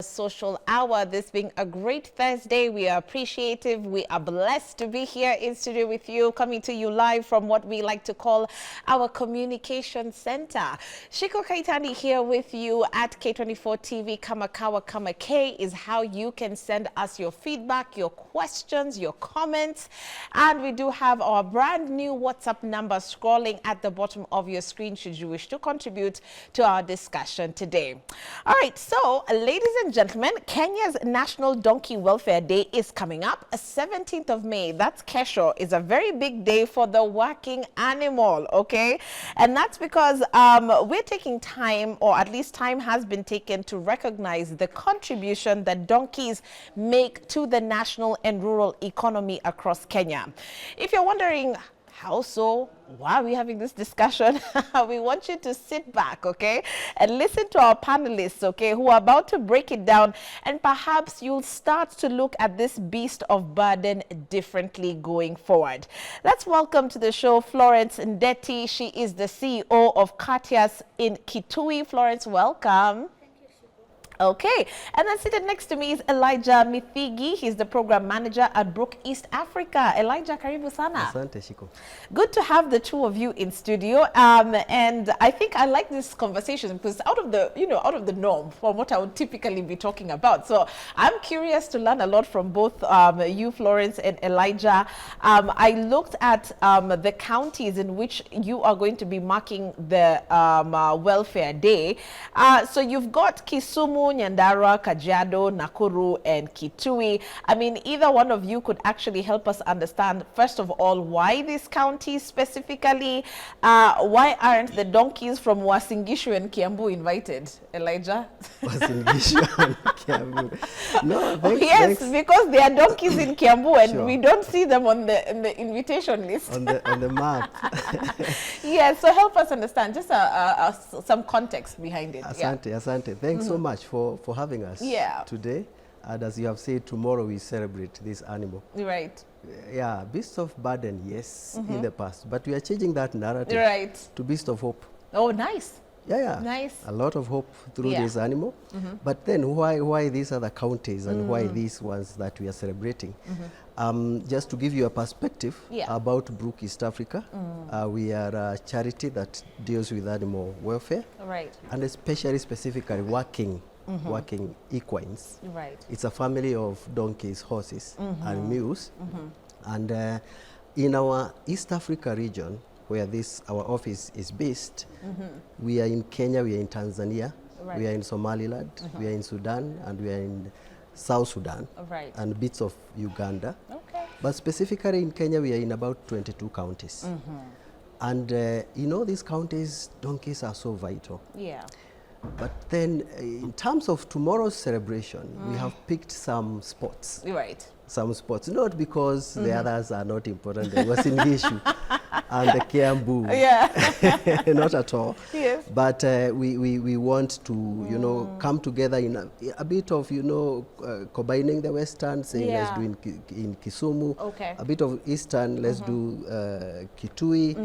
Social Hour, this being a great Thursday. We are appreciative. We are blessed to be here in studio with you, coming to you live from what we like to call our communication center. Shiko Kaitani here with you at K24 TV. Kamakawa Kamake is how you can send us your feedback, your questions, your comments. And we do have our brand new WhatsApp number scrolling at the bottom of your screen should you wish to contribute to our discussion today. All right, so ladies and gentlemen, Kenya's National Donkey Welfare Day is coming up, 17th of May. That's Kesho. Is a very big day for the working animal, okay? And that's because we're taking time, or at least time has been taken to recognize the contribution that donkeys make to the national and rural economy across Kenya. If you're wondering, how so? Why are we having this discussion? We want you to sit back, okay, and listen to our panelists, okay, who are about to break it down, and perhaps you'll start to look at this beast of burden differently going forward. Let's welcome to the show Florence Ndeti. She is the CEO of Katias in Kitui. Florence, welcome. Okay, and then seated next to me is Elijah Mithigi. He's the program manager at Brook East Africa. Elijah, karibu sana. Asante, Shiko. Good to have the two of you in studio. And I think I like this conversation because out of the norm from what I would typically be talking about. So I'm curious to learn a lot from both you, Florence, and Elijah. I looked at the counties in which you are going to be marking the Welfare Day. So you've got Kisumu, Nyandarua, Kajiado, Nakuru, and Kitui. I mean, either one of you could actually help us understand, first of all, why these counties specifically? Why aren't the donkeys from Wasingishu and Kiambu invited? Elijah? Wasingishu and Kiambu. No, yes, because there are donkeys in Kiambu and Sure. we don't see them on the invitation list. On the map. Yeah, so help us understand just some context behind it. Asante, asante. Thanks so much for having us today. And as you have said, tomorrow we celebrate this animal. Right. Yeah, beast of burden, yes, in the past. But we are changing that narrative to beast of hope. Oh, nice. Yeah. Nice. A lot of hope through this animal. But then why these other counties and why these ones that we are celebrating? Just to give you a perspective about Brook East Africa, we are a charity that deals with animal welfare. Right. And especially specifically working equines. Right. It's a family of donkeys, horses, and mules. And in our East Africa region, where our office is based, we are in Kenya, we are in Tanzania, we are in Somaliland, we are in Sudan, and we are in South Sudan, and bits of Uganda. Okay. But specifically in Kenya, we are in about 22 counties. And these counties, donkeys are so vital. Yeah. But then in terms of tomorrow's celebration, we have picked some spots. Right. Some spots, not because the others are not important. There was Wasingishu and the Kiambu. Yeah. Not at all. Yes. But we want to, come together in a bit of, combining the Western, saying let's do in Kisumu. Okay. A bit of Eastern, let's do Kitui.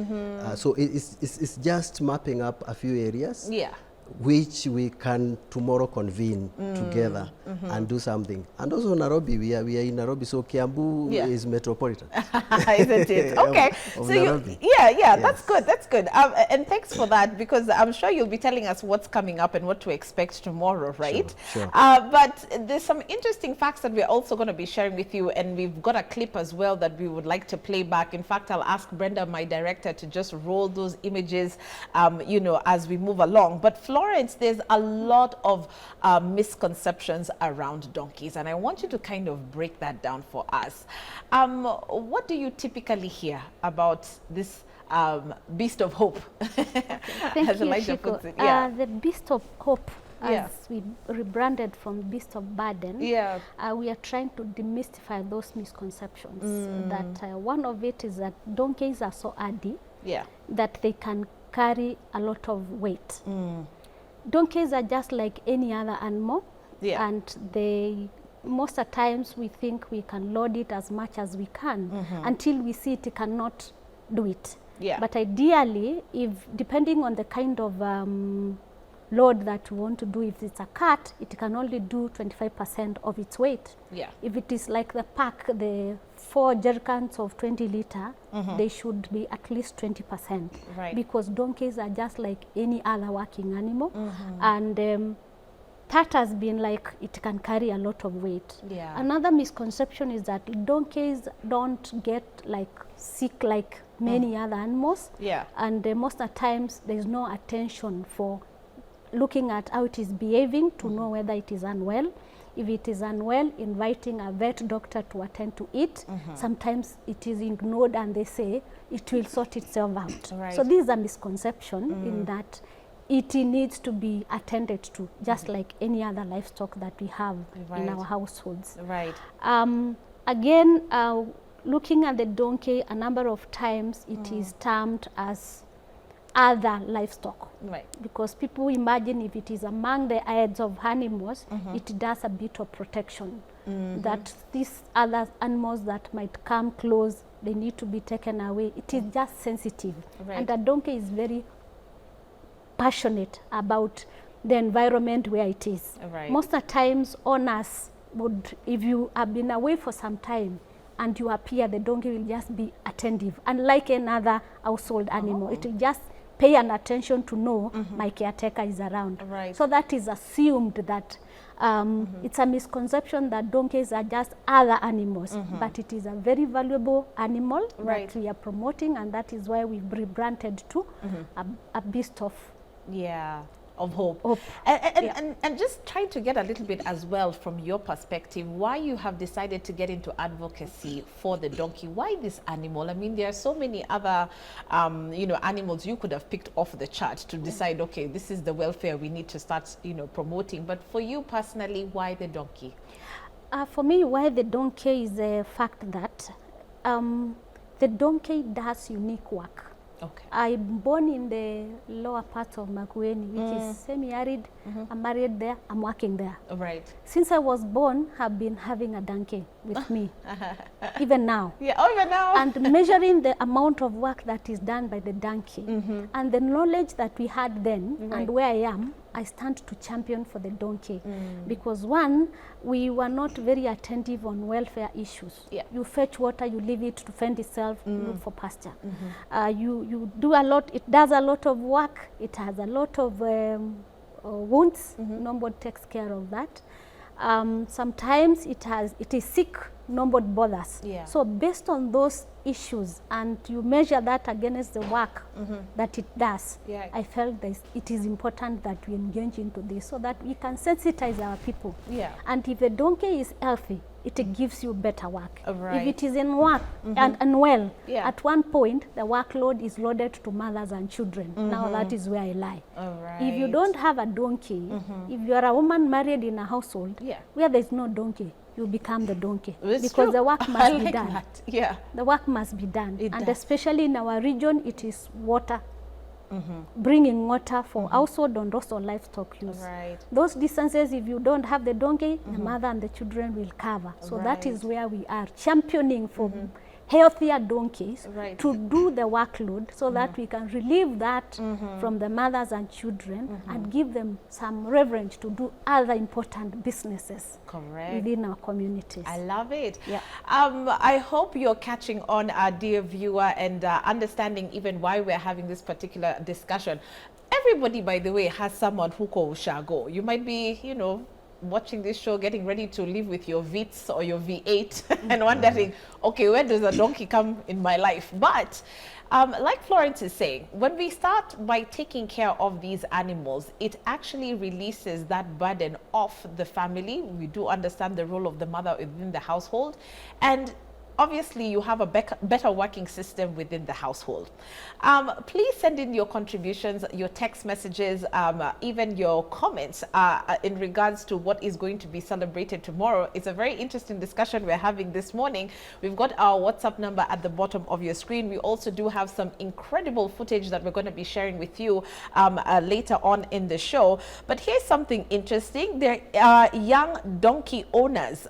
So it's just mapping up a few areas. Yeah. Which we can tomorrow convene together and do something. And also Nairobi, we are in Nairobi, so Kiambu is metropolitan. Isn't it? Okay. So that's good. That's good. And thanks for that, because I'm sure you'll be telling us what's coming up and what to expect tomorrow, right? Sure. But there's some interesting facts that we're also going to be sharing with you, and we've got a clip as well that we would like to play back. In fact, I'll ask Brenda, my director, to just roll those images, as we move along. But Florence, there's a lot of misconceptions around donkeys, and I want you to kind of break that down for us. What do you typically hear about this beast of hope? Thank as you, Elijah Shiko. puts it. The beast of hope, as we rebranded from beast of burden, we are trying to demystify those misconceptions. That one of it is that donkeys are so hardy that they can carry a lot of weight. Donkeys are just like any other animal, and they most of the times we think we can load it as much as we can until we see it cannot do it. But ideally, if depending on the kind of load that you want to do. If it's a cart, it can only do 25% of its weight. Yeah. If it is like the pack, the 4 jerrycans of 20 liter, they should be at least 20%. Right. Because donkeys are just like any other working animal. And that has been like, it can carry a lot of weight. Yeah. Another misconception is that donkeys don't get like sick like many other animals. Yeah. And most of the times there is no attention for looking at how it is behaving to know whether it is unwell. If it is unwell, inviting a vet doctor to attend to it. Sometimes it is ignored and they say it will sort itself out. Right. So this is a misconception in that it needs to be attended to, just like any other livestock that we have in our households. Right. Again, looking at the donkey, a number of times it is termed as other livestock. Right. Because people imagine if it is among the herds of animals, it does a bit of protection. That these other animals that might come close, they need to be taken away. It is just sensitive. Right. And the donkey is very passionate about the environment where it is. Right. Most of the times owners would, if you have been away for some time and you appear, the donkey will just be attentive. Unlike another household animal, it will just pay an attention to know my caretaker is around. Right. So that is assumed that it's a misconception that donkeys are just other animals, but it is a very valuable animal that we are promoting, and that is why we've rebranded to a beast of hope. And just trying to get a little bit as well from your perspective, why you have decided to get into advocacy for the donkey. Why this animal? I mean, there are so many other animals you could have picked off the chart to decide, okay, this is the welfare we need to start promoting. But for you personally, why the donkey? For me, why the donkey is the fact that the donkey does unique work. Okay. I'm born in the lower part of Makueni, which is semi-arid. I'm married there, I'm working there. Right. Since I was born, I've been having a donkey with me, even now. Yeah, even now. And measuring the amount of work that is done by the donkey and the knowledge that we had then and where I am, I stand to champion for the donkey. Because one, we were not very attentive on welfare issues. Yeah. You fetch water, you leave it to fend itself, you look for pasture. You do a lot, it does a lot of work, it has a lot of wounds, nobody takes care of that. Sometimes it is sick, nobody bothers. Yeah. So based on those issues, and you measure that against the work that it does, I felt that it is important that we engage into this so that we can sensitize our people. Yeah. And if the donkey is healthy, it gives you better work. Right. If it is in work and unwell, Yeah. at one point the workload is loaded to mothers and children. Now that is where I lie. All right. If you don't have a donkey, if you are a woman married in a household where there is no donkey, you become the donkey. It's because true. the work must be done. That. Yeah. The work must be done. It And does. especially in our region, it is water. Bringing water for household and also livestock use. Right. Those distances, if you don't have the donkey, the mother and the children will cover. So that is where we are championing for healthier donkeys to do the workload so that we can relieve that from the mothers and children and give them some reverence to do other important businesses within our communities. I love it. Yeah. I hope you're catching on, our dear viewer, and understanding even why we're having this particular discussion. Everybody, by the way, has someone who calls Shago. You might be, watching this show, getting ready to live with your Vitz or your V8 and wondering, okay, where does a donkey come in my life? But like Florence is saying, when we start by taking care of these animals, it actually releases that burden off the family. We do understand the role of the mother within the household, and obviously you have a better working system within the household. Please send in your contributions, your text messages, even your comments in regards to what is going to be celebrated tomorrow. It's a very interesting discussion we're having this morning. We've got our WhatsApp number at the bottom of your screen. We also do have some incredible footage that we're going to be sharing with you later on in the show. But here's something interesting. There are young donkey owners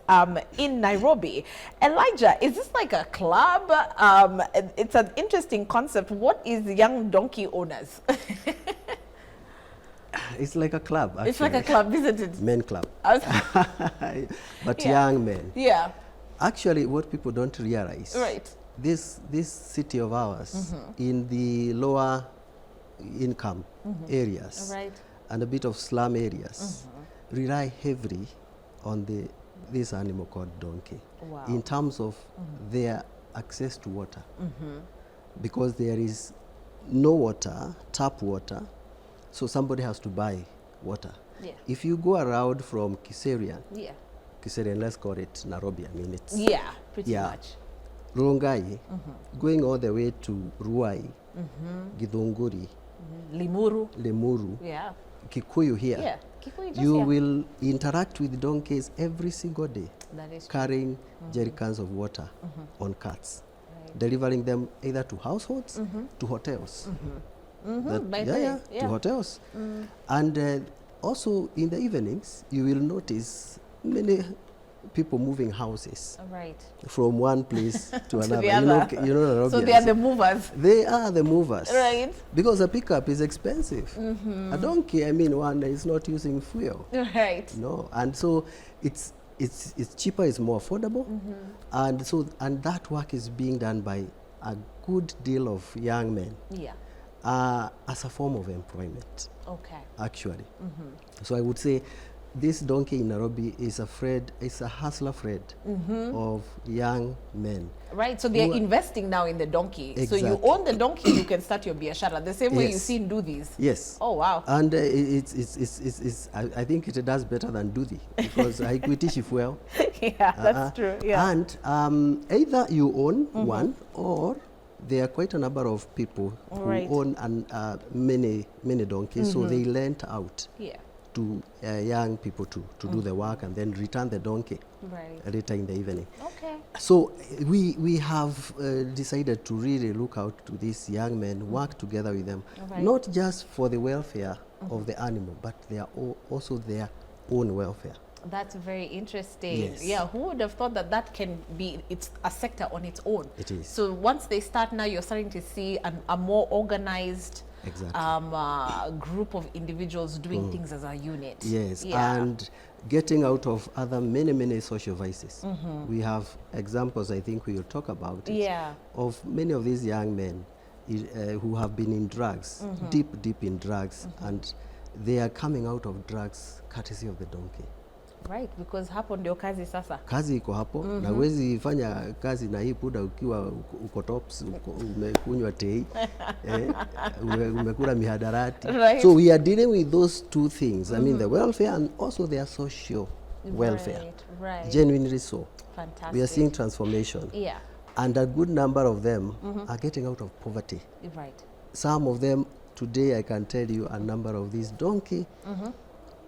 in Nairobi. Elijah, is this like a club? It's an interesting concept. What is young donkey owners? It's like a club, actually. It's like a club, isn't it? Men club. But Yeah. young men. Yeah. Actually, what people don't realize, Right. this city of ours, in the lower income areas, Right. and a bit of slum areas, rely heavily on this animal called donkey. Wow. In terms of their access to water. Because there is no water, tap water, so somebody has to buy water. Yeah. If you go around from Kiserian, Yeah. let's call it Nairobi, I mean it's Yeah, pretty much. Rongai, going all the way to Ruai, Githunguri, Limuru, Yeah. Kikuyu here. Yeah. Kikuyu just You here. will interact with donkeys every single day, That is true. carrying jerry cans of water on carts, delivering them either to households, to hotels. By the way, To hotels. And also in the evenings, you will notice many people moving houses Right. from one place to another. the other. You know So they are the movers. They are the movers. Right. Because a pickup is expensive. A donkey, I mean, one is not using fuel. Right. No, and so it's cheaper, it's more affordable, and that work is being done by a good deal of young men Yeah. as a form of employment, Okay. actually. So I would say this donkey in Nairobi is a hustler friend of young men. Right, so they're investing now in the donkey. So you Exactly. own the donkey, you can start your biashara, the same way you Yes. see Ndudhis. Yes. Oh, wow. And I think it does better than Duthi because haikuitishi fuel. Yeah, that's true. Yeah. And either you own one, or there are quite a number of people who Right. own many donkeys, so they lent out Yeah. to young people to do the work and then return the donkey Right. later in the evening. Okay. So we have decided to really look out to these young men, work together with them, Right. not just for the welfare of the animal, but they are also their own welfare. That's very interesting. Yes. Yeah, who would have thought that that can be, it's a sector on its own. It is. So once they start now, you're starting to see a more organized group of individuals doing things as a unit. Yes, Yeah. and getting out of other many social vices. We have examples, I think we will talk about it, Yeah. of many of these young men who have been in drugs, deep in drugs, and they are coming out of drugs courtesy of the donkey. Right, because hapo ndio kazi sasa. Kazi iko hapo, na huwezi fanya kazi na hii puda ukiwa uko tops, umekunywa tei, umekula mihadarati. Right. So we are dealing with those two things. I mean the welfare and also their social welfare. Right. Genuinely so. Fantastic. We are seeing transformation. Yeah. And a good number of them are getting out of poverty. Right. Some of them, today I can tell you a number of these donkey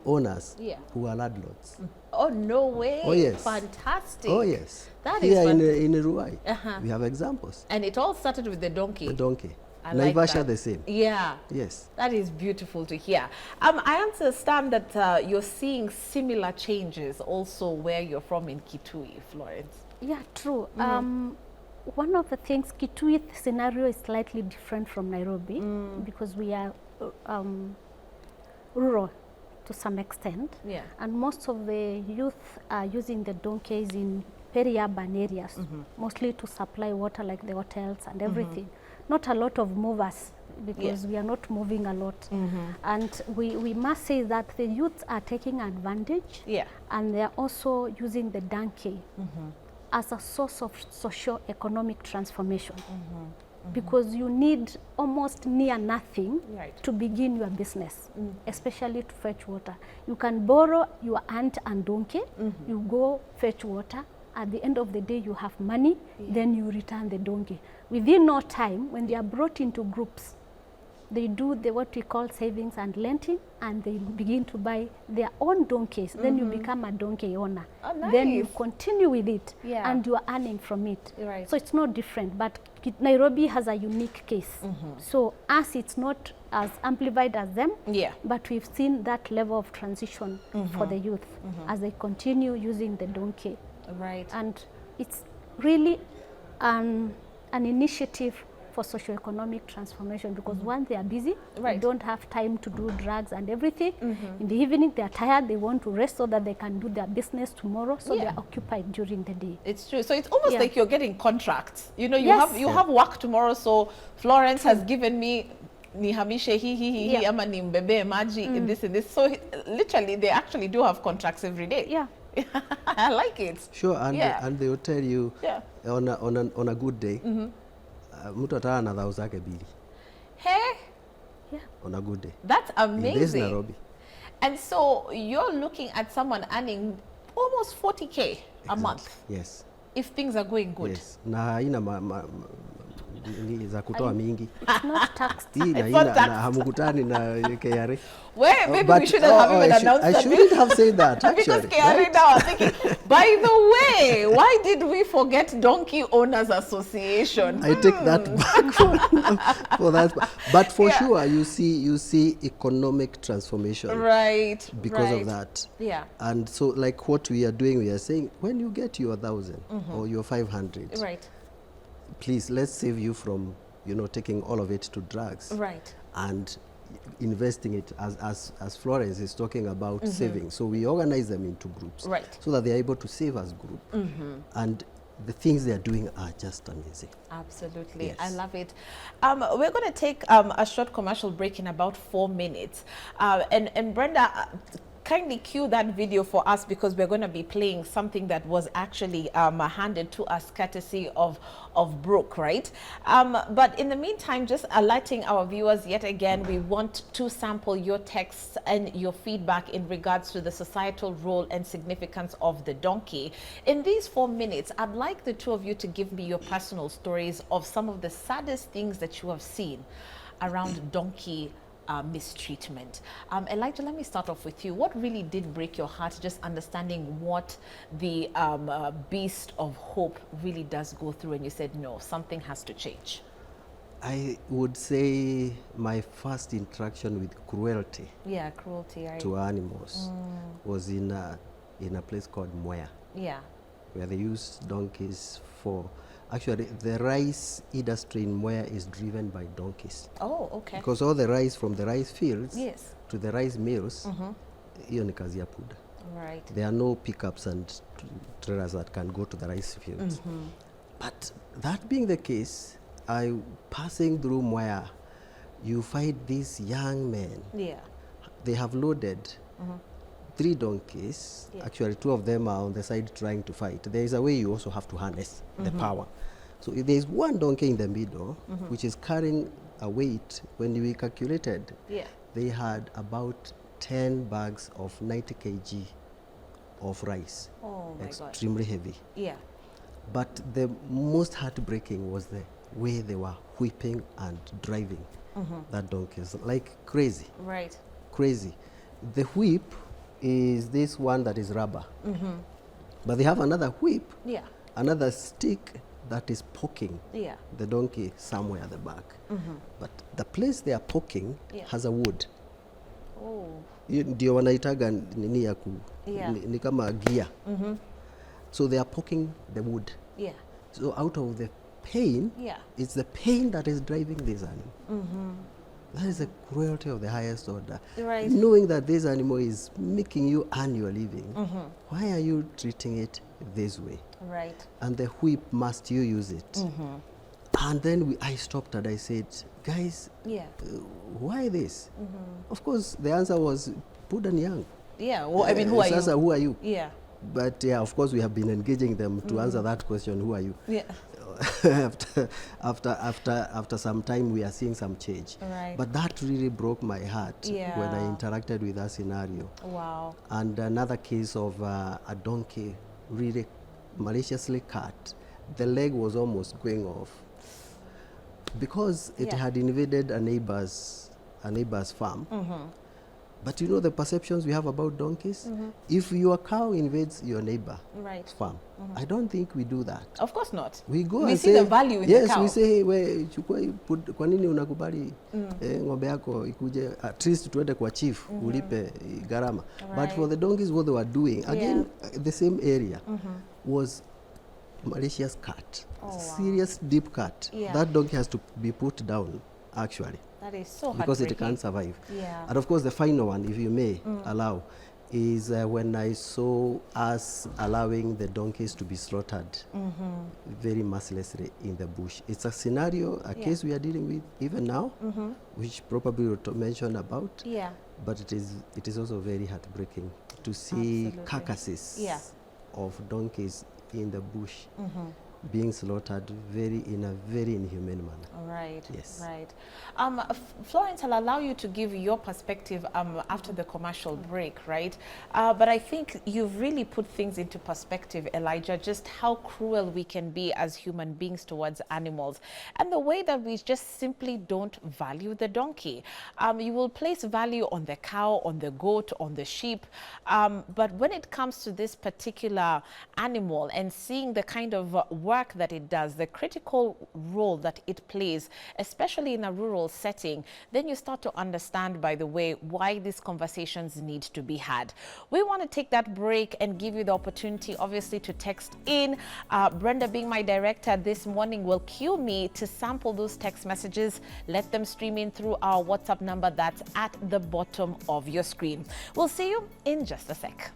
owners who are landlords. Oh, no way. Oh, yes. Fantastic. Oh, yes. That Here is in Ruai, we have examples. And it all started with the donkey. The donkey. I like Naivasha that. the same. Yeah. Yes. That is beautiful to hear. I understand that you're seeing similar changes also where you're from in Kitui, Florence. Yeah, true. One of the things, Kitui scenario is slightly different from Nairobi because we are rural to some extent. Yeah. And most of the youth are using the donkeys in peri-urban areas, mostly to supply water like the hotels and everything. Not a lot of movers because we are not moving a lot. And we must say that the youths are taking advantage and they are also using the donkey as a source of socio-economic transformation. Because you need almost near nothing to begin your business, especially to fetch water. You can borrow your ant and donkey, you go fetch water, at the end of the day you have money, then you return the donkey. Within no time, when they are brought into groups, they do what we call savings and lending, and they begin to buy their own donkeys. Then you become a donkey owner. Oh, nice. Then you continue with it, and you are earning from it. Right. So it's not different, but Nairobi has a unique case. So us, it's not as amplified as them, but we've seen that level of transition for the youth as they continue using the donkey. Right. And it's really an initiative for socioeconomic transformation because one, they are busy, they don't have time to do drugs and everything. In the evening, they are tired, they want to rest so that they can do their business tomorrow, so they are occupied during the day. It's true. So it's almost like you're getting contracts. You know, you have work tomorrow, so Florence has given me nihamishe hii ama nimbebe maji this and this. So literally they actually do have contracts every day. Yeah. I like it. Sure, and they will tell you on a good day, mtu atala na dhao zake bili. Hey. Yeah. On a good day. That's amazing. This Nairobi. And so you're looking at someone earning almost 40K a month. Yes. If things are going good. Yes. Na haina za kutoa mingi. It's not taxed. It's not taxed. Na hamukutani na KRA. Well, maybe we shouldn't have even announced that. I shouldn't have said that, actually. Because KRA now are thinking, by the way, why did we forget Donkey Owners Association? I take that back for that. But for sure, you see economic transformation. Right. Because of that. Yeah. And so like what we are doing, we are saying, when you get your 1,000 or your 500, right, please, let's save you from, taking all of it to drugs. Right. And investing it as Florence is talking about saving. So we organize them into groups. Right. So that they are able to save as group. And the things they are doing are just amazing. Absolutely. Yes. I love it. We're going to take a short commercial break in about 4 minutes. And Brenda, kindly cue that video for us because we're going to be playing something that was actually handed to us courtesy of Brooke, right? But in the meantime, just alerting our viewers yet again, we want to sample your texts and your feedback in regards to the societal role and significance of the donkey. In these 4 minutes, I'd like the two of you to give me your personal stories of some of the saddest things that you have seen around donkey mistreatment. Elijah, let me start off with you. What really did break your heart, just understanding what the beast of hope really does go through, and you said, no, something has to change? I would say my first interaction with cruelty, right, to animals was in a place called Mwea, where they used donkeys for. Actually, the rice industry in Mwea is driven by donkeys. Oh, okay. Because all the rice from the rice fields to the rice mills, hiyo ni kazi ya puda. Right. There are no pickups and trailers that can go to the rice fields. But that being the case, passing through Mwea, you find these young men. Yeah. They have loaded 3 donkeys. Actually 2 of them are on the side trying to fight. There is a way you also have to harness the power. So if there is 1 donkey in the middle, which is carrying a weight, when we calculated, they had about 10 bags of 90 kg of rice. Oh my extremely God. Heavy. Yeah. But the most heartbreaking was the way they were whipping and driving that donkeys like crazy. Right. Crazy. The whip is this one that is rubber. But they have another whip, another stick that is poking the donkey somewhere at the back. But the place they are poking has a wood. Oh. Ndio wanaitaga nini ya ni kama gear. So they are poking the wood. So out of the pain, it's the pain that is driving this animal. That is the cruelty of the highest order. Right. Knowing that this animal is making you earn your living, why are you treating it this way? Right. And the whip, must you use it? And then I stopped and I said, guys, why this? Of course, the answer was Pudan Young. Yeah, well, I mean, who are you? Who are you? Yeah. But yeah, of course, we have been engaging them to answer that question, who are you? Yeah. after some time, we are seeing some change. Right. But that really broke my heart when I interacted with that scenario. Wow. And another case of a donkey really maliciously cut. The leg was almost going off because it had invaded a neighbor's farm. But you know the perceptions we have about donkeys? If your cow invades your neighbor's farm, I don't think we do that. Of course not. We go and see the value in the cow. Yes, we say, we kwa nini unakubali ng'ombe yako ikuje, at least tuende kwa chief, ulipe gharama. But for the donkeys, what they were doing, again, the same area, was malicious cut. serious deep cut. That donkey has to be put down, actually. That is so because it can't survive. Yeah. And of course, the final one, if you may allow, is when I saw us allowing the donkeys to be slaughtered very mercilessly in the bush. It's a scenario, a case we are dealing with even now, which probably we'll mention about. Yeah. But it is also very heartbreaking to see carcasses of donkeys in the bush being slaughtered in a very inhumane manner. Right. Yes. Right. Florence, I'll allow you to give your perspective after the commercial break, right? But I think you've really put things into perspective, Elijah, just how cruel we can be as human beings towards animals, and the way that we just simply don't value the donkey. You will place value on the cow, on the goat, on the sheep, but when it comes to this particular animal and seeing the kind of work that it does, the critical role that it plays, especially in a rural setting, then you start to understand, by the way, why these conversations need to be had. We want to take that break and give you the opportunity, obviously, to text in. Brenda, being my director this morning, will cue me to sample those text messages. Let them stream in through our WhatsApp number that's at the bottom of your screen. We'll see you in just a sec.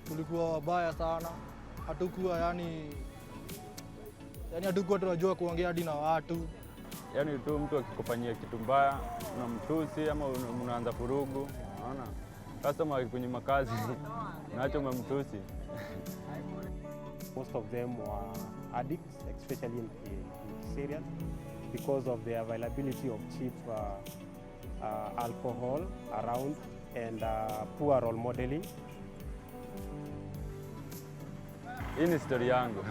Tulikuwa wabaya sana, hatukuwa yani hatukuwa tunajua kuongea hadi na watu. Yani tu mtu akikufanyia kitu mbaya unamtusi ama unaanza furugu, unaona? Customer akikunyima kazi naacho umemtusi. Most of them were addicts, especially in this area, because of the availability of cheap alcohol around and poor role modeling. Hii ni story yangu.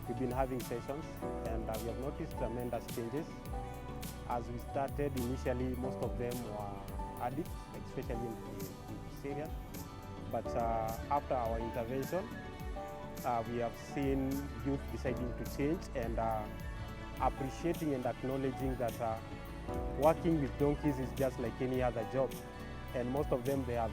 We've been having sessions and we have noticed tremendous changes. As we started, initially most of them were addicts, especially in this area. But after our intervention, we have seen youth deciding to change and appreciating and acknowledging that working with donkeys is just like any other job. And most of them, they have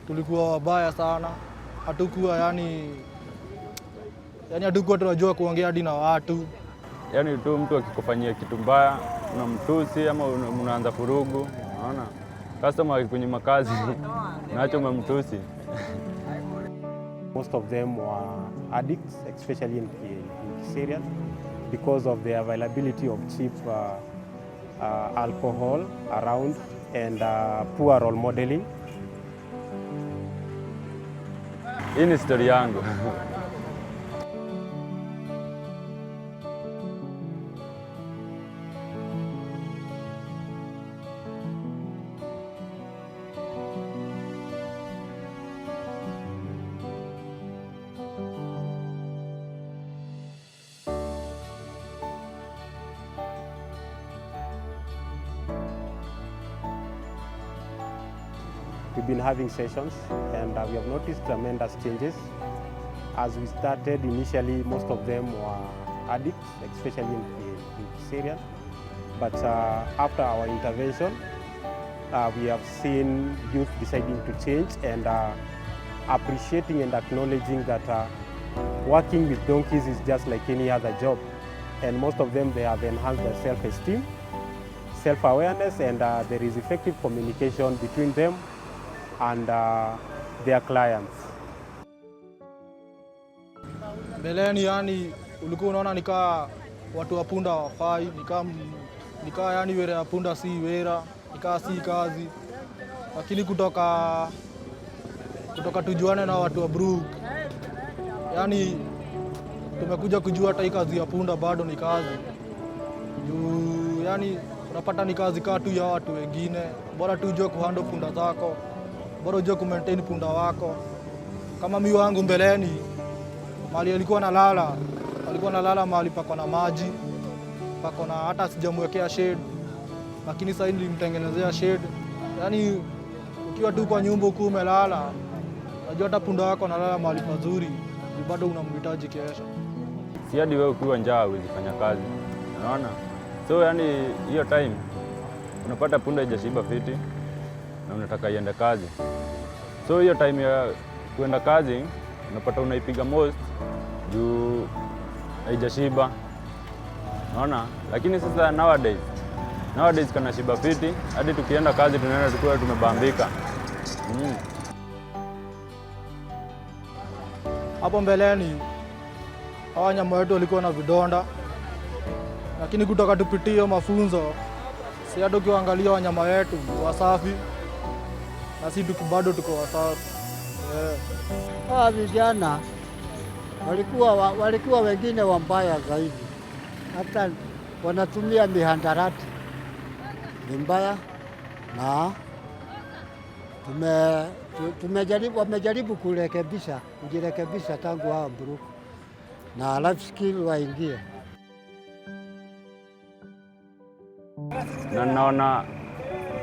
tulikuwa wabaya sana, hatukuwa yani hatukuwa tunajua kuongea hadi na watu. Yani tu mtu akikufanyia kitu mbaya unamtusi ama unaanza furugu, unaona. Customer akikunyima kazi naacho umemtusi. Most of them were addicts, especially in this area, because of the availability of cheap alcohol around and poor role modeling. Hii ni story yangu. We've been having sessions and we have noticed tremendous changes. As we started, initially most of them were addicts, especially in this area. But after our intervention, we have seen youth deciding to change and appreciating and acknowledging that working with donkeys is just like any other job. And most of them, they have enhanced their self-esteem, self-awareness, and there is effective communication between them and their clients. Mbeleni yani ulikuwa unaona nikaa watu wa punda wafai, nikaa yani wera ya punda si wera, nikaa si kazi. Lakini kutoka tujuane na watu wa Brook, yani tumekuja kujua hata hii kazi ya punda bado ni kazi. Yani unapata ni kazi katu ya watu wengine, bora tu ujue kuhandle punda zako, bora ujue kumaintain punda wako. Kama mimi wangu mbeleni, mali alikuwa nalala mahali pako na maji, pako na hata sijamwekea shade, lakini sasa nilimtengenezea shade. Yani ukiwa tu kwa nyumba huko umelala, unajua hata punda wako analala mahali pazuri, bado unamhitaji kesho. Si hadi wewe ukiwa njaa huwezi fanya kazi, unaona? So yani hiyo time unapata punda haijashiba fiti na unataka iende kazi. So hiyo time ya kuenda kazi unapata unaipiga most juu haijashiba, unaona? Lakini sasa nowadays kana shiba fiti, hadi tukienda kazi tunaenda tukiwa tumebambika. Hapo mbeleni hawa nyama wetu walikuwa na vidonda, lakini kutoka tupitie mafunzo, si hata ukiangalia wanyama wetu wasafi na sisi bado tuko wasafi. Hawa vijana walikuwa wengine wambaya zaidi, hata wanatumia mihandarati mbaya, na wamejaribu kujirekebisha tangu hawa Brook na life skill waingie. Na naona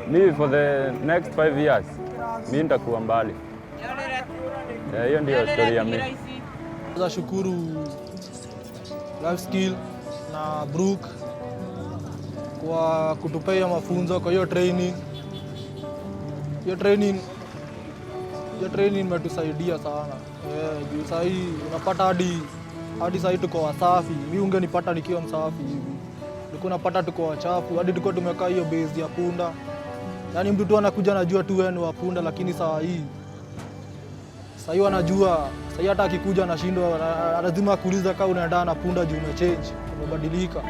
mimi for the next 5 years mimi nitakuwa mbali. Hiyo ndio story ya mimi. Shukuru life skill na Brook kwa kutupea mafunzo kwa hiyo training. Hiyo training imetusaidia sana. Juu sahii unapata hadi sahii tuko wasafi. Mimi ungenipata nikiwa msafi hivi, nilikuwa napata tuko wachafu, hadi tuko tumekaa hiyo base ya punda. Yaani mtu tu anakuja anajua tu wewe ni wa punda, lakini saa hii wanajua. Sasa hata akikuja anashindwa, lazima kuuliza kama unaendana na punda juu umechange, umebadilika.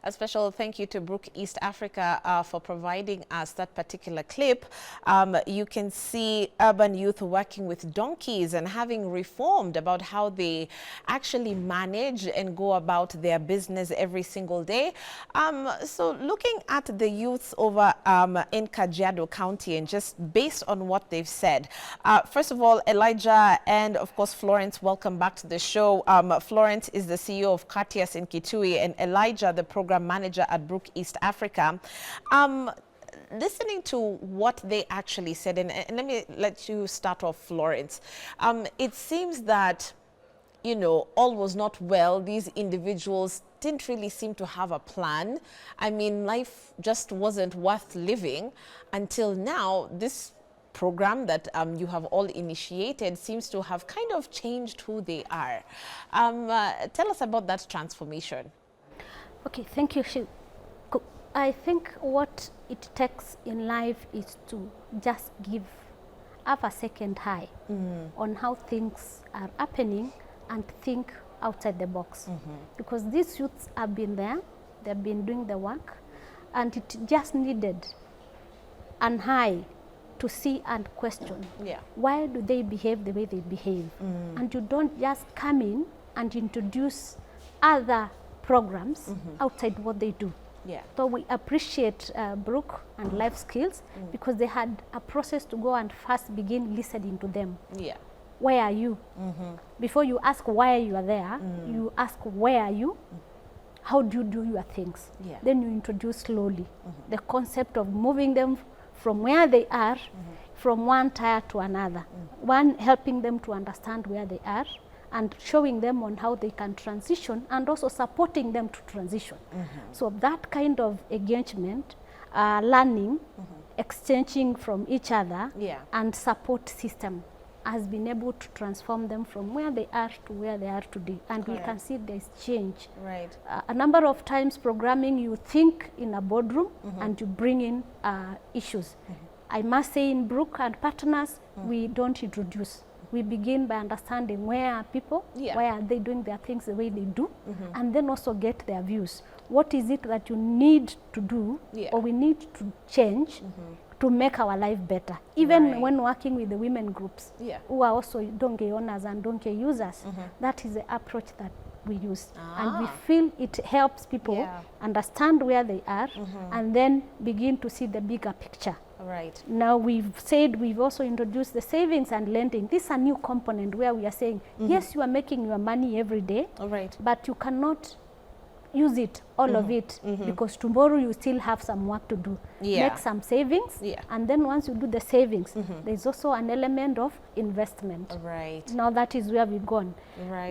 A special thank you to Brook East Africa for providing us that particular clip. You can see urban youth working with donkeys and having reformed about how they actually manage and go about their business every single day. So looking at the youths over in Kajiado County, and just based on what they've said, first of all, Elijah and of course Florence, welcome back to the show. Florence is the CEO of Katias in Kitui, and Elijah, the program manager at Brook East Africa. Listening to what they actually said, and let you start off, Florence. It seems that, you know, all was not well. These individuals didn't really seem to have a plan. I mean, life just wasn't worth living until now. This program that you have all initiated seems to have kind of changed who they are. Tell us about that transformation. Okay, thank you. I think what it takes in life is to just have a second high on how things are happening and think outside the box. Because these youths have been there, they've been doing the work, and it just needed an high to see and question. Why do they behave the way they behave? And you don't just come in and introduce other programs outside what they do. So we appreciate Brook and Life Skills because they had a process to go and first begin listening to them. Where are you? Before you ask why you are there, you ask where are you? How do you do your things? Then you introduce slowly the concept of moving them from where they are, from one tier to another. One, helping them to understand where they are and showing them on how they can transition, and also supporting them to transition. So that kind of engagement, learning, exchanging from each other, and support system has been able to transform them from where they are to where they are today. And we can see there's change. A number of times programming, you think in a boardroom and you bring in issues. I must say in Brook and partners, we don't introduce. We begin by understanding where are people, why are they doing their things the way they do, and then also get their views. What is it that you need to do or we need to change to make our life better? Even when working with the women groups who are also donkey owners and donkey users, that is the approach that we use. And we feel it helps people understand where they are and then begin to see the bigger picture. Now we've said we've also introduced the savings and lending. This is a new component where we are saying, yes, you are making your money every day, but you cannot use it, all of it, because tomorrow you still have some work to do. Make some savings, and then once you do the savings, there's also an element of investment. Now that is where we've gone,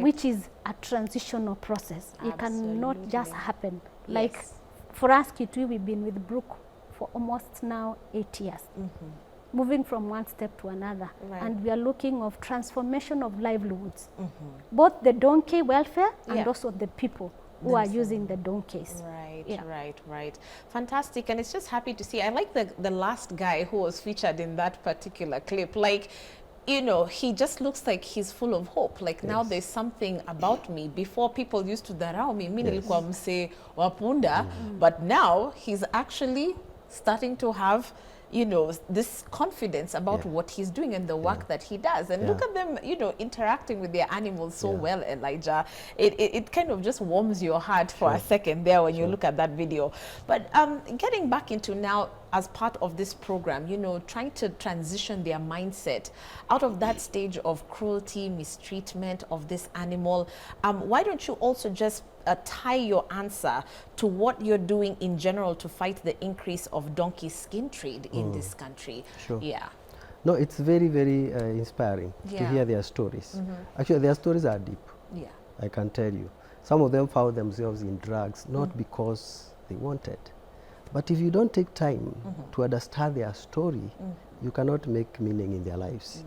which is a transitional process. It cannot just happen. Like for us, Kitui, we've been with Brook for almost now 8 years. Moving from one step to another. And we are looking of transformation of livelihoods. Both the donkey welfare and also the people who are using the donkeys. Right. Fantastic. And it's just happy to see. I like the last guy who was featured in that particular clip. Like, you know, he just looks like he's full of hope. Like now there's something about me. Before people used to dharau me, mimi nilikuwa mse wa punda, but now he's actually starting to have, you know, this confidence about what he's doing and the work that he does. And look at them, you know, interacting with their animals so well, Elijah. It kind of just warms your heart for a second there when you look at that video. But getting back into now, as part of this program, you know, trying to transition their mindset out of that stage of cruelty, mistreatment of this animal, why don't you also just tie your answer to what you're doing in general to fight the increase of donkey skin trade in this country? No, it's very, very inspiring to hear their stories. Actually, their stories are deep. I can tell you. Some of them found themselves in drugs, not because they wanted. But if you don't take time to understand their story, you cannot make meaning in their lives.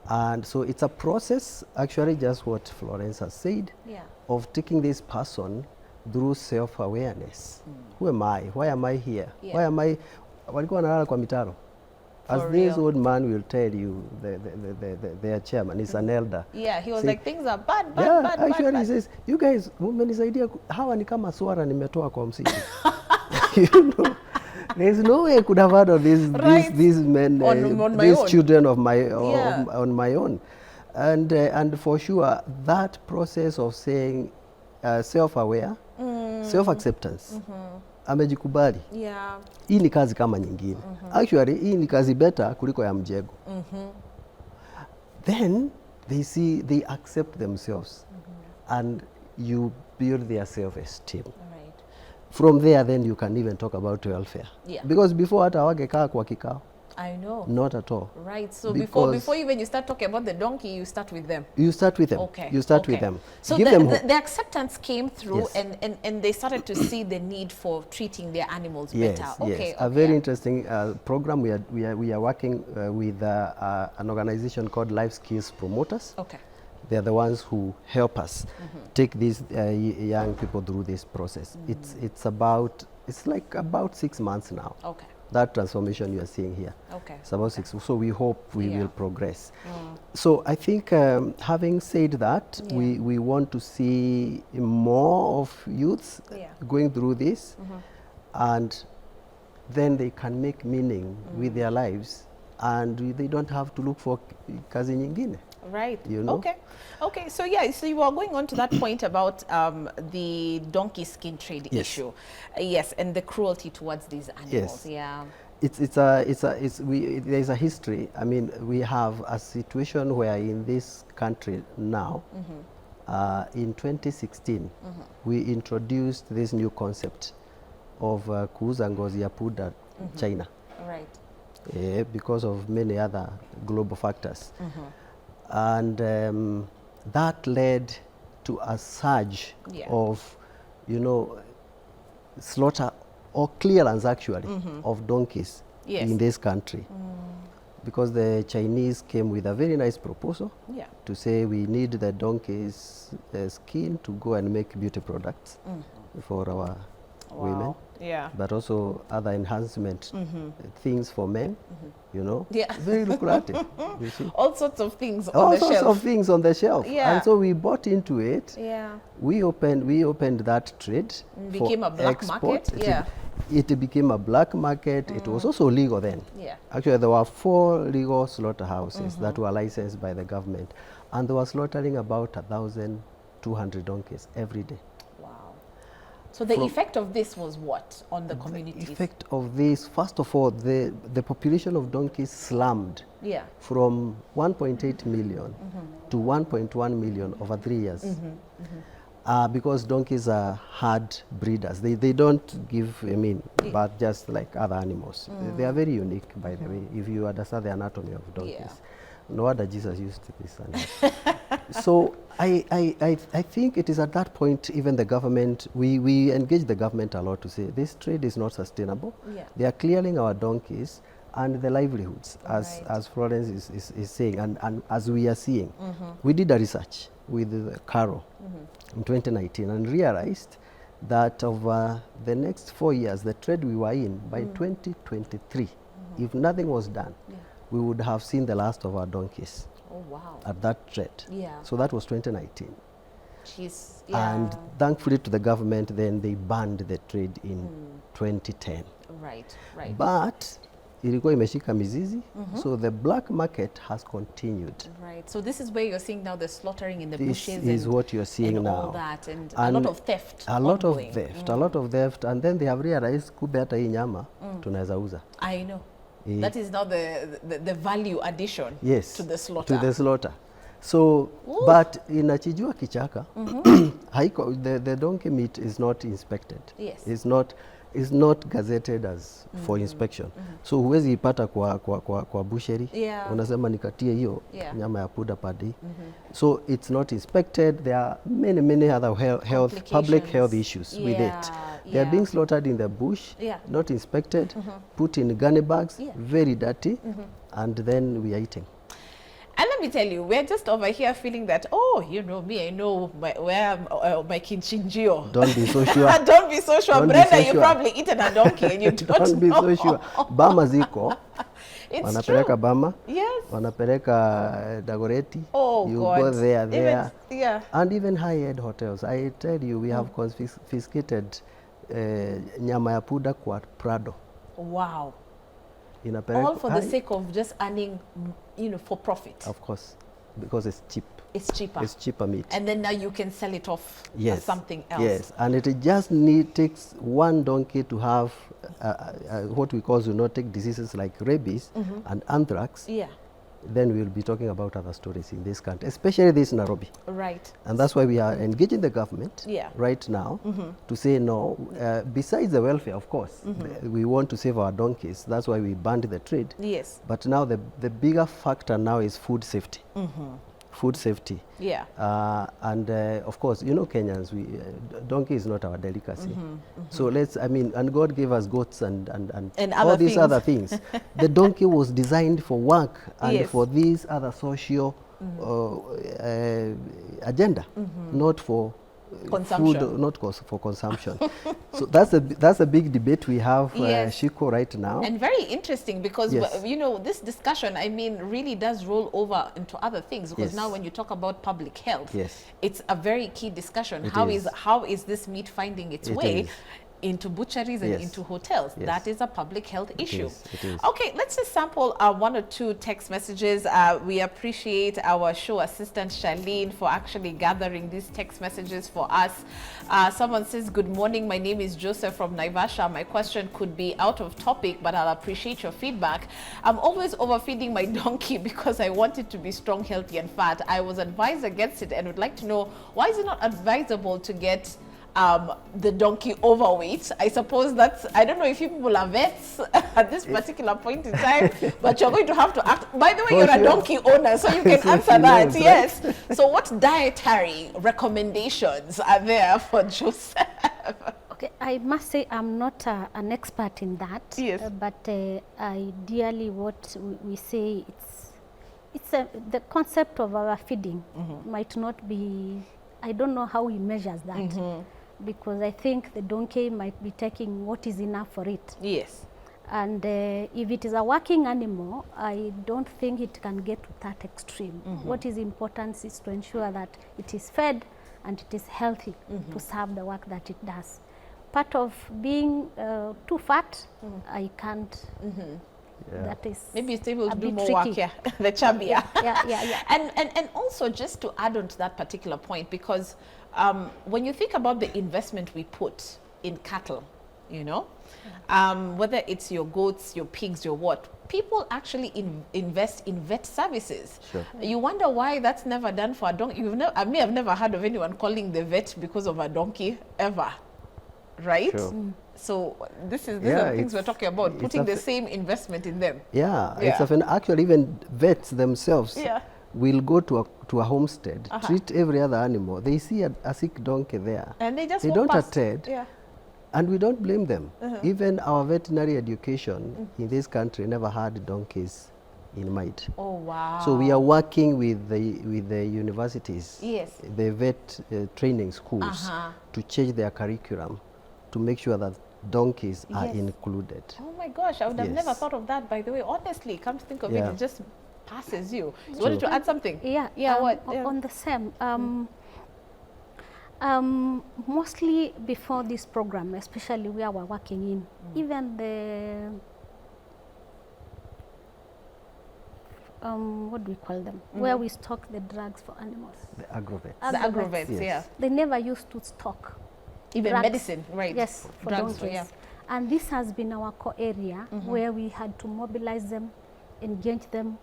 And so it's a process, actually just what Florence has said, of taking this person through self-awareness. Who am I? Why am I here? Why am I? Walikuwa wanalala kwa mitaro. As this old man will tell you, their chairman is an elder. Yeah, he was See, like, things are bad, yeah, bad, actually bad. He says, you guys, mmenisaidia hawa ni kama swara nimetoa kwa msitu. You know, there's no way I could have heard of these men, on these own. children of my on my own, and for sure that process of saying self-aware, self-acceptance, amejikubali. Yeah. Hii ni kazi kama nyingine. Actually, hii ni kazi better kuliko ya mjego. Then they accept themselves, and you build their self-esteem. Right. From there, then you can even talk about welfare. Yeah. Because before hata hawagekaa kwa kikao. I know. Not at all. Right. So Because before even you start talking about the donkey, you start with them. You start with them. Okay. You start okay. with them. So Give them hope. the acceptance came through, Yes. and they started to see the need for treating their animals Yes, better. yes. Okay. A very interesting program. We are working with an organization called Life Skills Promoters. Okay. They are the ones who help us take these young people through this process. It's like about 6 months now. Okay. That transformation you are seeing here. Okay. It's about 6. So we hope we Yeah. will progress. So I think having said that, we want to see more of youths going through this, and then they can make meaning with their lives, and they don't have to look for kazi nyingine. Right. You know? Okay. Okay. So yeah. So you were going on to that point about the donkey skin trade Yes. issue. Yes, and the cruelty towards these animals. Yes. Yeah. There's a history. I mean, we have a situation where in this country now, in 2016, we introduced this new concept of kuuza ngozi ya punda China. Right. Because of many other global factors. And that led to a surge of, slaughter or clearance actually of donkeys in this country. Because the Chinese came with a very nice proposal to say we need the donkey's skin to go and make beauty products for our women. Yeah. But also other enhancement things for men, Yeah. very lucrative. You see? All sorts of things on All the sorts shelf. of things on the shelf. Yeah. And so we bought into it. Yeah. We opened that trade. Became a black market. It became a black market. It was also legal then. Yeah. Actually, there were 4 legal slaughterhouses that were licensed by the government, and they were slaughtering about 1,200 donkeys every day. So the effect of this was what on the communities? The effect of this, first of all, the population of donkeys slumped from 1.8 million to 1.1 million over 3 years. Because donkeys are hard breeders. They don't give, birth just like other animals. They are very unique, by the way, if you understand the anatomy of donkeys. No wonder Jesus used this. So I think it is at that point even the government, we engage the government a lot to say this trade is not sustainable. They are clearing our donkeys and the livelihoods, as Florence is saying, and as we are seeing. We did a research with Caro in 2019 and realized that over the next 4 years, the trade we were in, by 2023, if nothing was done, we would have seen the last of our donkeys. Oh, wow. At that trade. So that was 2019. Jeez. And thankfully to the government, then they banned the trade in 2010. Right. But ilikuwa imeshika mizizi, so the black market has continued. Right. So this is where you're seeing now the slaughtering in the bushes. This is what you're seeing now. All that, and a lot of theft. A lot of theft, and then they have realized kumbe hata hii nyama tunaweza uza. I know. That is now the value addition to the slaughter. To the slaughter. So, but inachinjwa kichaka, the donkey meat is not inspected. Is not gazetted as for inspection. So huwezi ipata kwa butchery. Unasema nikatie hiyo nyama ya punda per day. So it's not inspected. There are many other public health issues with it. They are being slaughtered in the bush, not inspected, put in gunny bags, very dirty, and then we are eating. And let me tell you, we're just over here feeling that, I know where my kinchinjio. Don't be so sure. Don't be so sure. Don't Brenda, so you've probably eaten a donkey and you don't be know. so sure. Bama ziko. It's wanapeleka true. Bama, Yes. wanapeleka Dagoretti. Oh, you God. go there, Even, yeah. and even high-end hotels. I tell you, we have confiscated nyama ya punda kwa Prado. Wow. Inapeleka, all for the sake of just earning, for profit. Of course, because it's cheap. It's cheaper. It's cheaper meat. And then now you can sell it off as something else. Yes, and it just takes one donkey to have what we call zoonotic diseases like rabies and anthrax. Yeah. Then we'll be talking about other stories in this country, especially this Nairobi. Right. And that's why we are engaging the government right now to say no. Besides the welfare, of course, we want to save our donkeys. That's why we banned the trade. Yes. But now the bigger factor now is food safety. Food safety. Yeah. And of course, Kenyans, donkey is not our delicacy. So and God gave us goats and all these other things. The donkey was designed for work and for these other social agenda, not for consumption. Food, not for consumption. So that's a big debate we have, Shiko, right now. And very interesting because, this discussion, really does roll over into other things because now when you talk about public health, it's a very key discussion. How is this meat finding its way into butcheries and into hotels? That is a public health issue. It is. Okay, let's just sample one or two text messages. We appreciate our show assistant Charlene for actually gathering these text messages for us. Someone says, good morning, my name is Joseph from Naivasha. My question could be out of topic, but I'll appreciate your feedback. I'm always overfeeding my donkey because I want it to be strong, healthy and fat. I was advised against it and would like to know, why is it not advisable to get the donkey overweight? I suppose that's, I don't know if you people are vets at this particular point in time, but you're going to have to act. By the way, you're a donkey owner, so you can answer that. Yes. So what dietary recommendations are there for Joseph? Okay, I must say I'm not an expert in that. Yes. But ideally what we say, it's the concept of our feeding might not be, I don't know how he measures that. Because I think the donkey might be taking what is enough for it. Yes. And if it is a working animal, I don't think it can get to that extreme. What is important is to ensure that it is fed and it is healthy to serve the work that it does. Part of being too fat, I can't. That is maybe it's able to do more tricky. work, the chubbier. Yeah. And also just to add on to that particular point, because when you think about the investment we put in cattle, whether it's your goats, your pigs, your what, people actually invest in vet services. Sure. You wonder why that's never done for a donkey. I've never heard of anyone calling the vet because of a donkey ever, right? Sure. So these are the things we're talking about, putting the same investment in them. Actually even vets themselves will go to a homestead, treat every other animal. They see a sick donkey there. And they don't attend. And we don't blame them. Even our veterinary education in this country never had donkeys in mind. Oh, wow. So we are working with the universities, the vet training schools, to change their curriculum to make sure that donkeys are included. Oh my gosh, I would have never thought of that, by the way. Honestly, come to think of it, it just passes you. So you wanted to add something? On the same. Mostly before this program, especially where we're working in, even the what do we call them? Where we stock the drugs for animals. The agrovets. The agrovets, They never used to stock even drugs. Medicine, right? Yes, for drugs, donkeys. And this has been our core area where we had to mobilize them, engage them,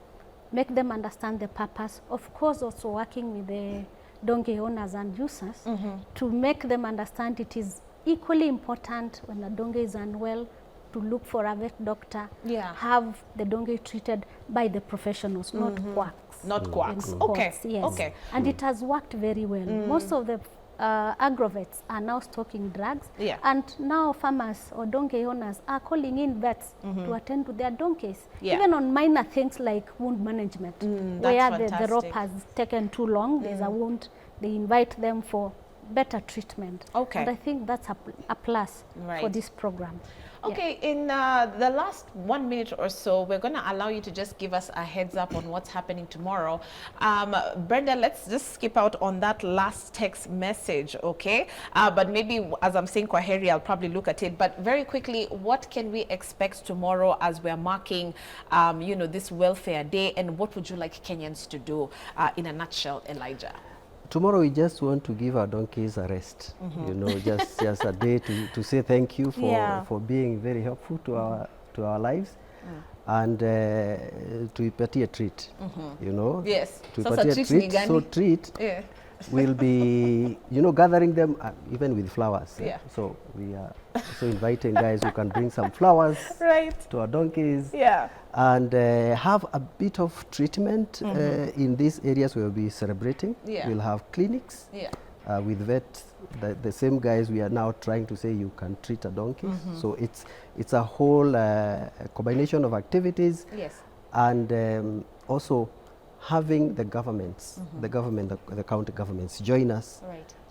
make them understand the purpose. Of course, also working with the donkey owners and users to make them understand it is equally important when a donkey is unwell to look for a vet doctor, have the donkey treated by the professionals, not quacks. Not quacks. Okay. And it has worked very well. Most of the agrovets are now stocking drugs, and now farmers or donkey owners are calling in vets to attend to their donkeys, even on minor things like wound management, where the rope has taken too long, there's a wound, they invite them for better treatment. And I think that's a plus for this program. Okay, in the last 1 minute or so, we're going to allow you to just give us a heads up on what's happening tomorrow. Brenda, let's just skip out on that last text message, okay? But maybe as I'm saying Kwaheri, I'll probably look at it. But very quickly, what can we expect tomorrow as we're marking, you know, this Welfare Day? And what would you like Kenyans to do in a nutshell, Elijah? Tomorrow we just want to give our donkeys a rest, you know, just a day to say thank you for being very helpful to our lives, and to ipatie a treat, you know. Yes. To ipatie a treat. So treat will be, you know, gathering them even with flowers. Yeah. So we are also inviting guys who can bring some flowers to our donkeys. Yeah. And have a bit of treatment in these areas we'll be celebrating. Yeah. We'll have clinics with vets, the same guys we are now trying to say you can treat a donkey. So it's a whole combination of activities. Yes. And also having the governments, the county governments join us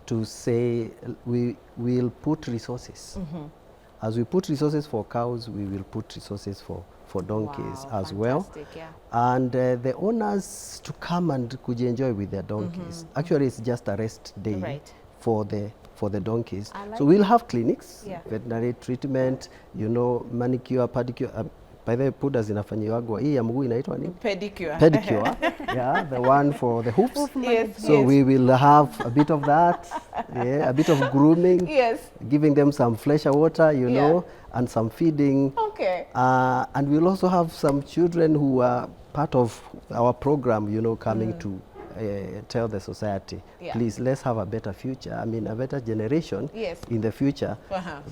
to say we will put resources. As we put resources for cows, we will put resources for donkeys as well. Yeah. And the owners to come and enjoy with their donkeys. Actually, it's just a rest day for the donkeys. Like so we'll have clinics, veterinary treatment, you know, manicure, pedicure. By the way, puda zinafanyiwagwa. Hii ya mguu inaitwa nini? Pedicure. Pedicure. Yeah, the one for the hooves. Yes. So we will have a bit of that, a bit of grooming, giving them some fresh water, you know, and some feeding. Okay. And we'll also have some children who are part of our program, you know, coming to tell the society, please, let's have a better future. I mean, a better generation in the future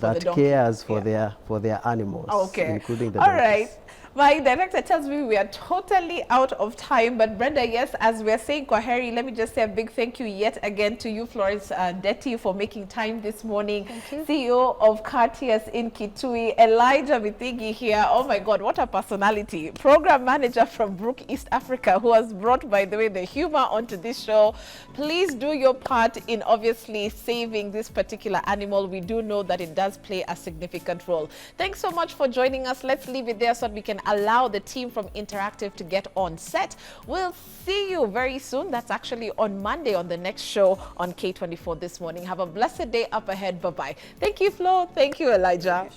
that cares for their animals, including the donkeys. All right. My director tells me we are totally out of time, but Brenda, yes, as we're saying Kwaheri, let me just say a big thank you yet again to you, Florence Detti, for making time this morning. Thank you. CEO of Cartiers in Kitui, Elijah Mithingi here. Oh my God, what a personality. Program manager from Brook East Africa, who has brought, by the way, the humor onto this show. Please do your part in obviously saving this particular animal. We do know that it does play a significant role. Thanks so much for joining us. Let's leave it there so that we can allow the team from Interactive to get on set. We'll see you very soon. That's actually on Monday on the next show on K24 this morning. Have a blessed day up ahead. Bye-bye. Thank you, Flo. Thank you, Elijah.